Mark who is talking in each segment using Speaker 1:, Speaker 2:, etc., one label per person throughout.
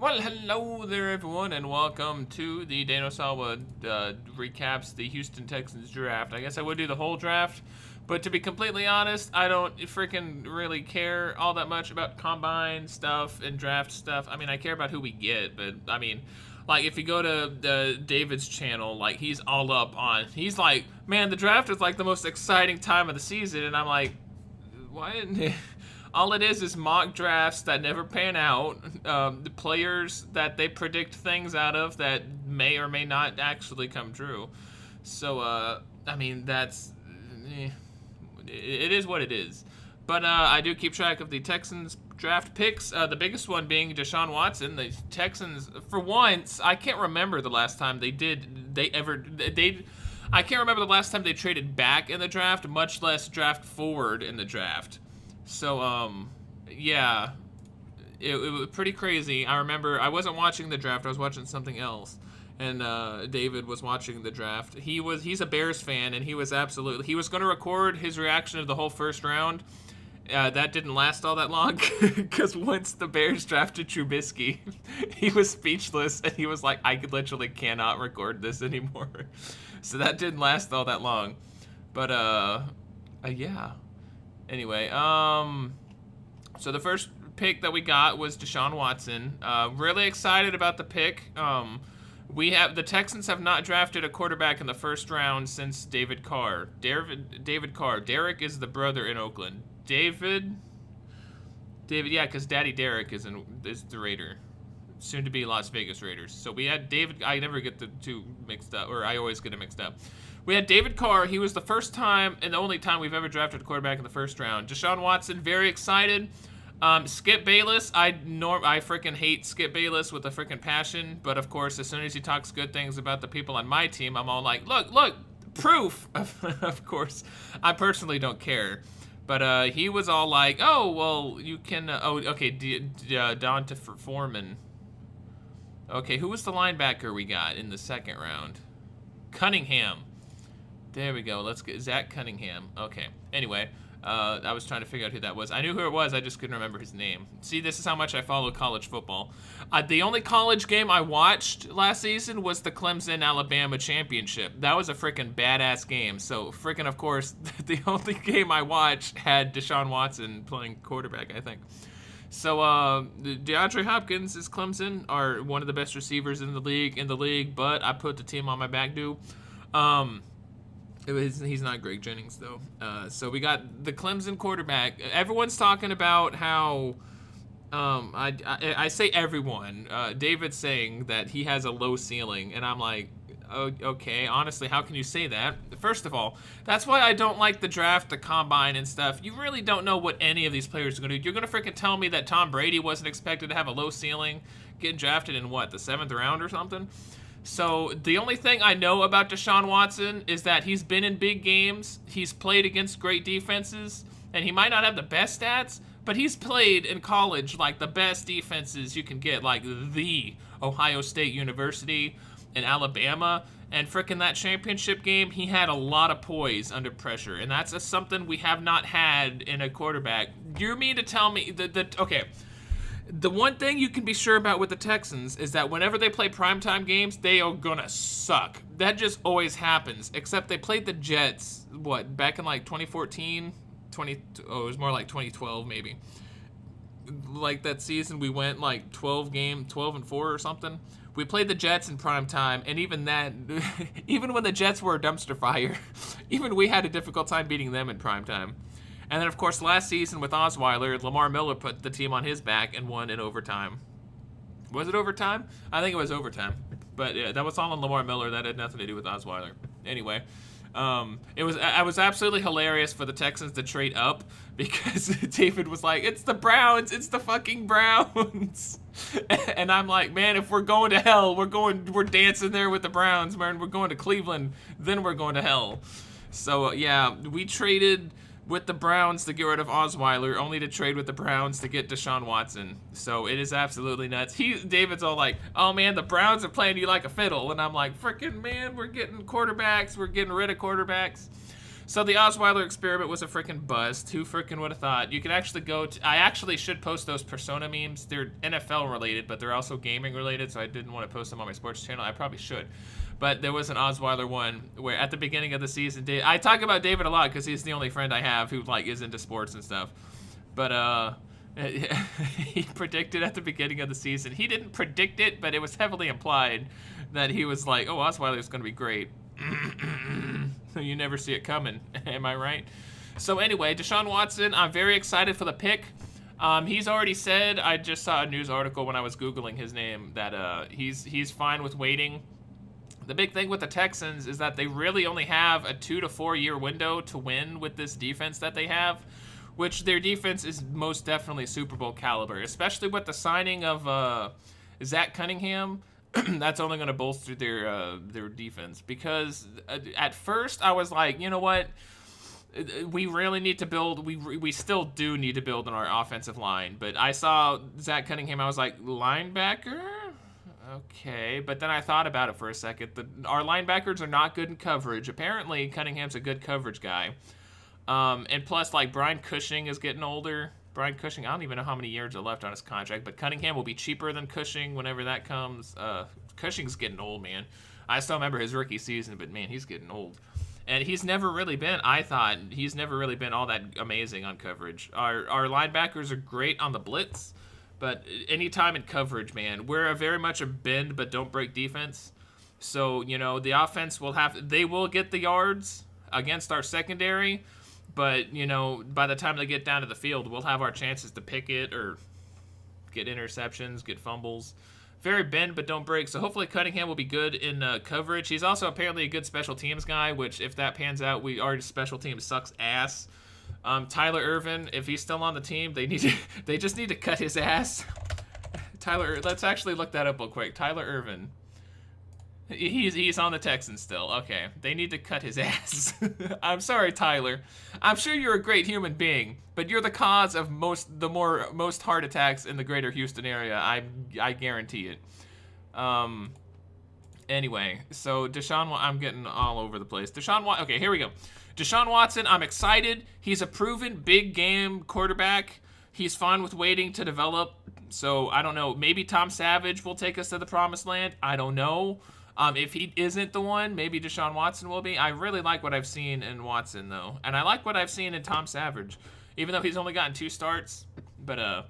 Speaker 1: Well, hello there, everyone, and welcome to the Danosawa recaps the Houston Texans draft. I guess I would do the whole draft, but to be completely honest, I don't freaking really care all that much about combine stuff and draft stuff. I mean, I care about who we get, but I mean, like if you go to David's channel, like he's all up on. He's like, man, the draft is like the most exciting time of the season, and I'm like, what? All it is mock drafts that never pan out, the players that they predict things out of that may or may not actually come true. So, I mean, it is what it is. But I do keep track of the Texans draft picks, the biggest one being Deshaun Watson. The Texans, for once, I can't remember the last time I can't remember the last time they traded back in the draft, much less draft forward in the draft. So, yeah, it was pretty crazy. I remember I wasn't watching the draft. I was watching something else. And David was watching the draft. He's a Bears fan, and he was going to record his reaction of the whole first round. That didn't last all that long, because once the Bears drafted Trubisky, he was speechless, and he was like, I literally cannot record this anymore. So that didn't last all that long. But, yeah. Anyway, so the first pick that we got was Deshaun Watson. Really excited about the pick. The Texans have not drafted a quarterback in the first round since David Carr. David Carr. Derek is the brother in Oakland. David, yeah, because Daddy Derek is the Raider, soon to be Las Vegas Raiders. So we had David. I never get the two mixed up, or I always get it mixed up. We had David Carr. He was the first time and the only time we've ever drafted a quarterback in the first round. Deshaun Watson, very excited. Skip Bayless, I freaking hate Skip Bayless with a freaking passion. But of course, as soon as he talks good things about the people on my team, I'm all like, look, proof. Of course, I personally don't care. But he was all like, oh, well, you can, okay, Donta Foreman. Okay, who was the linebacker we got in the second round? Cunningham. There we go. Let's get Zach Cunningham. Okay. Anyway, I was trying to figure out who that was. I knew who it was. I just couldn't remember his name. See, this is how much I follow college football. The only college game I watched last season was the Clemson-Alabama championship. That was a freaking badass game. So, freaking, of course, the only game I watched had Deshaun Watson playing quarterback, I think. So, DeAndre Hopkins is Clemson, are one of the best receivers in the league, but I put the team on my back, dude. He's not Greg Jennings, though. So we got the Clemson quarterback. Everyone's talking about how, I say everyone. David's saying that he has a low ceiling, and I'm like, oh, okay, honestly, how can you say that? First of all, that's why I don't like the draft, the combine, and stuff. You really don't know what any of these players are going to do. You're going to freaking tell me that Tom Brady wasn't expected to have a low ceiling, getting drafted in, what, the 7th round or something? So the only thing I know about Deshaun Watson is that he's been in big games, he's played against great defenses, and he might not have the best stats, but he's played in college like the best defenses you can get, like the Ohio State University and Alabama, and frickin' that championship game, he had a lot of poise under pressure, and that's something we have not had in a quarterback. You mean to tell me that okay, the one thing you can be sure about with the Texans is that whenever they play primetime games, they are gonna suck. That just always happens, except they played the Jets, what, back in like 2014? It was more like 2012 maybe. Like that season we went like 12-4 or something. We played the Jets in primetime, and even that, even when the Jets were a dumpster fire, even we had a difficult time beating them in primetime. And then, of course, last season with Osweiler, Lamar Miller put the team on his back and won in overtime. Was it overtime? I think it was overtime. But yeah, that was all on Lamar Miller. That had nothing to do with Osweiler. Anyway, it was absolutely hilarious for the Texans to trade up because David was like, it's the Browns. It's the fucking Browns. And I'm like, man, if we're going to hell, we're dancing there with the Browns, man. We're going to Cleveland, then we're going to hell. So, yeah, we traded with the Browns to get rid of Osweiler, only to trade with the Browns to get Deshaun Watson. So it is absolutely nuts. David's all like, oh man, the Browns are playing you like a fiddle. And I'm like, freaking man, we're getting quarterbacks. We're getting rid of quarterbacks. So the Osweiler experiment was a freaking bust. Who freaking would have thought? You could actually go to... I actually should post those Persona memes. They're NFL related, but they're also gaming related, so I didn't want to post them on my sports channel. I probably should. But there was an Osweiler one where at the beginning of the season... I talk about David a lot because he's the only friend I have who like is into sports and stuff. But he predicted at the beginning of the season. He didn't predict it, but it was heavily implied that he was like, oh, Osweiler's going to be great. You never see it coming. Am I right? So anyway, Deshaun Watson, I'm very excited for the pick. He's already said, I just saw a news article when I was Googling his name, that he's fine with waiting. The big thing with the Texans is that they really only have a 2 to 4 year window to win with this defense that they have, which their defense is most definitely Super Bowl caliber, especially with the signing of Zach Cunningham. That's only going to bolster their defense, because at first I was like, you know what, we really need to build. We still do need to build on our offensive line. But I saw Zach Cunningham, I was like, linebacker, okay. But then I thought about it for a second. Our linebackers are not good in coverage. Apparently, Cunningham's a good coverage guy. And plus, like, Brian Cushing is getting older. Brian Cushing, I don't even know how many years are left on his contract, but Cunningham will be cheaper than Cushing whenever that comes. Cushing's getting old, man. I still remember his rookie season, but man, he's getting old. And he's never really been, I thought, he's never really been all that amazing on coverage. Our linebackers are great on the blitz, but anytime in coverage, man, we're very much a bend but don't break defense. So, you know, the offense they will get the yards against our secondary, but, you know, by the time they get down to the field, we'll have our chances to pick it or get interceptions, get fumbles. Very bend but don't break. So hopefully Cunningham will be good in coverage. He's also apparently a good special teams guy, which if that pans out, our special teams sucks ass. Tyler Ervin, if he's still on the team, they just need to cut his ass. Let's actually look that up real quick. Tyler Ervin. He's on the Texans still. Okay, they need to cut his ass. I'm sorry, Tyler. I'm sure you're a great human being, but you're the cause of most heart attacks in the greater Houston area. I guarantee it. Anyway, so I'm getting all over the place. Okay, here we go. Deshaun Watson, I'm excited. He's a proven big game quarterback. He's fine with waiting to develop. So I don't know. Maybe Tom Savage will take us to the promised land. I don't know. If he isn't the one, maybe Deshaun Watson will be. I really like what I've seen in Watson, though. And I like what I've seen in Tom Savage, even though he's only gotten 2 starts. But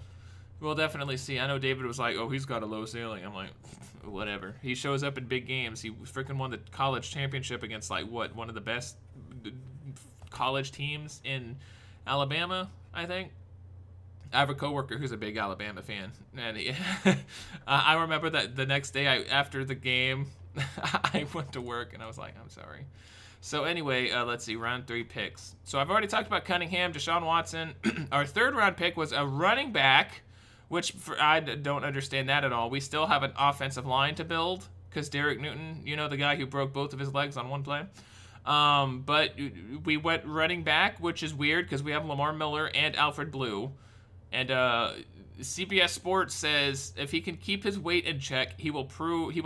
Speaker 1: we'll definitely see. I know David was like, oh, he's got a low ceiling. I'm like, whatever. He shows up in big games. He freaking won the college championship against, like, what, one of the best college teams in Alabama, I think. I have a coworker who's a big Alabama fan. And I remember that the next day after the game, I went to work and I was like, I'm sorry. So anyway, let's see, round 3 picks. So I've already talked about Cunningham, Deshaun Watson. Our 3rd round pick was a running back, which I don't understand that at all. We still have an offensive line to build because Derek Newton, you know, the guy who broke both of his legs on one play. But we went running back, which is weird because we have Lamar Miller and Alfred Blue. And CBS Sports says if he can keep his weight in check, he will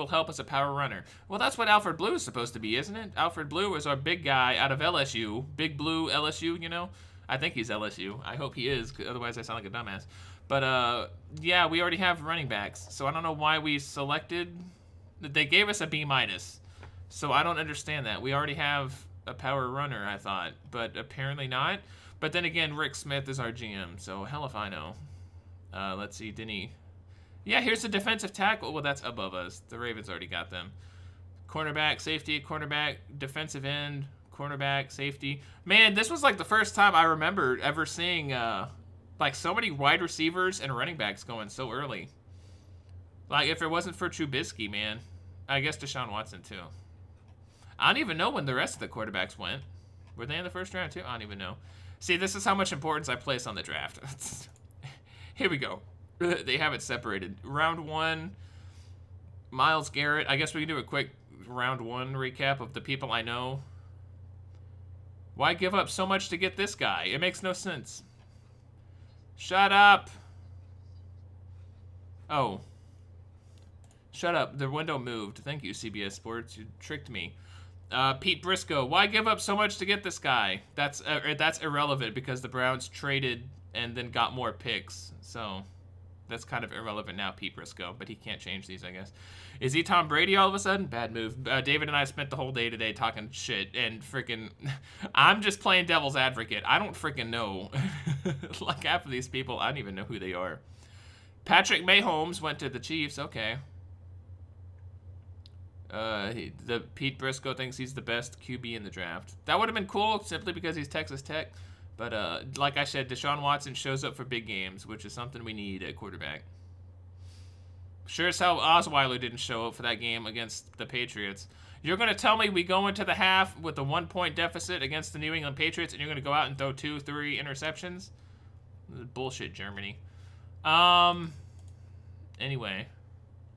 Speaker 1: help as a power runner. Well, that's what Alfred Blue is supposed to be, isn't it? Alfred Blue is our big guy out of LSU. Big Blue LSU, you know? I think he's LSU. I hope he is, otherwise I sound like a dumbass. But, yeah, we already have running backs. So I don't know why we selected... They gave us a B-. So I don't understand that. We already have a power runner, I thought. But apparently not. But then again, Rick Smith is our GM, so hell if I know. Let's see, Denny. Yeah, here's the defensive tackle. Well, that's above us. The Ravens already got them. Cornerback, safety, cornerback, defensive end, cornerback, safety. Man, this was like the first time I remember ever seeing like so many wide receivers and running backs going so early. Like if it wasn't for Trubisky, man. I guess Deshaun Watson too. I don't even know when the rest of the quarterbacks went. Were they in the first round too? I don't even know. See, this is how much importance I place on the draft. Here we go. They have it separated. Round 1, Myles Garrett. I guess we can do a quick round 1 recap of the people I know. Why give up so much to get this guy? It makes no sense. Shut up. Oh. Shut up. The window moved. Thank you, CBS Sports. You tricked me. Pete Briscoe, why give up so much to get this guy? That's irrelevant because the Browns traded and then got more picks. So that's kind of irrelevant now, Pete Briscoe. But he can't change these, I guess. Is he Tom Brady all of a sudden? Bad move. David and I spent the whole day today talking shit and freaking... I'm just playing devil's advocate. I don't freaking know. Like half of these people, I don't even know who they are. Patrick Mahomes went to the Chiefs. Okay. The Pete Briscoe thinks he's the best QB in the draft. That would have been cool simply because he's Texas Tech. But like I said, Deshaun Watson shows up for big games, which is something we need at quarterback. Sure as hell Osweiler didn't show up for that game against the Patriots. You're going to tell me we go into the half with a 1-point deficit against the New England Patriots and you're going to go out and throw 2-3 interceptions? Bullshit, Germany. Anyway.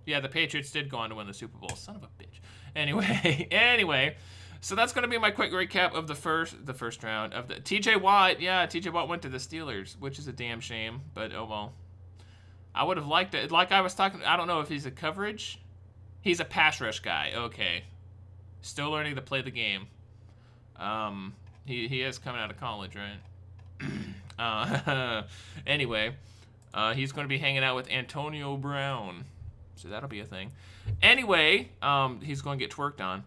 Speaker 1: Yeah, the Patriots did go on to win the Super Bowl. Son of a bitch. Anyway. So that's going to be my quick recap of the first round of the TJ Watt. Yeah, TJ Watt went to the Steelers, which is a damn shame, but oh well. I would have liked it. Like I was talking, I don't know if he's a coverage. He's a pass rush guy. Okay. Still learning to play the game. He is coming out of college, right? Anyway, he's going to be hanging out with Antonio Brown. So that'll be a thing. Anyway, he's going to get twerked on.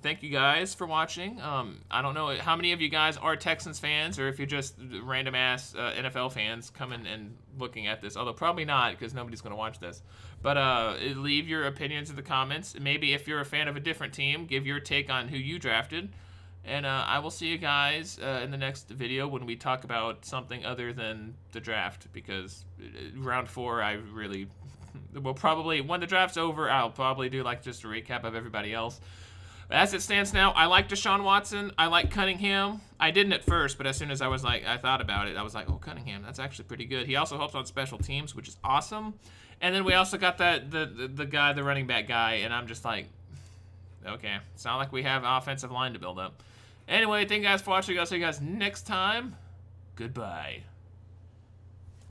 Speaker 1: Thank you guys for watching. I don't know how many of you guys are Texans fans or if you're just random ass NFL fans coming and looking at this. Although probably not because nobody's going to watch this. But leave your opinions in the comments. Maybe if you're a fan of a different team, give your take on who you drafted. And I will see you guys in the next video when we talk about something other than the draft. Because round 4, I really will probably, when the draft's over, I'll probably do like just a recap of everybody else. As it stands now, I like Deshaun Watson. I like Cunningham. I didn't at first, but as soon as I thought about it, I was like, oh, Cunningham, that's actually pretty good. He also helps on special teams, which is awesome. And then we also got the guy, the running back guy, and I'm just like, okay, it's not like we have an offensive line to build up. Anyway, thank you guys for watching. I'll see you guys next time. Goodbye.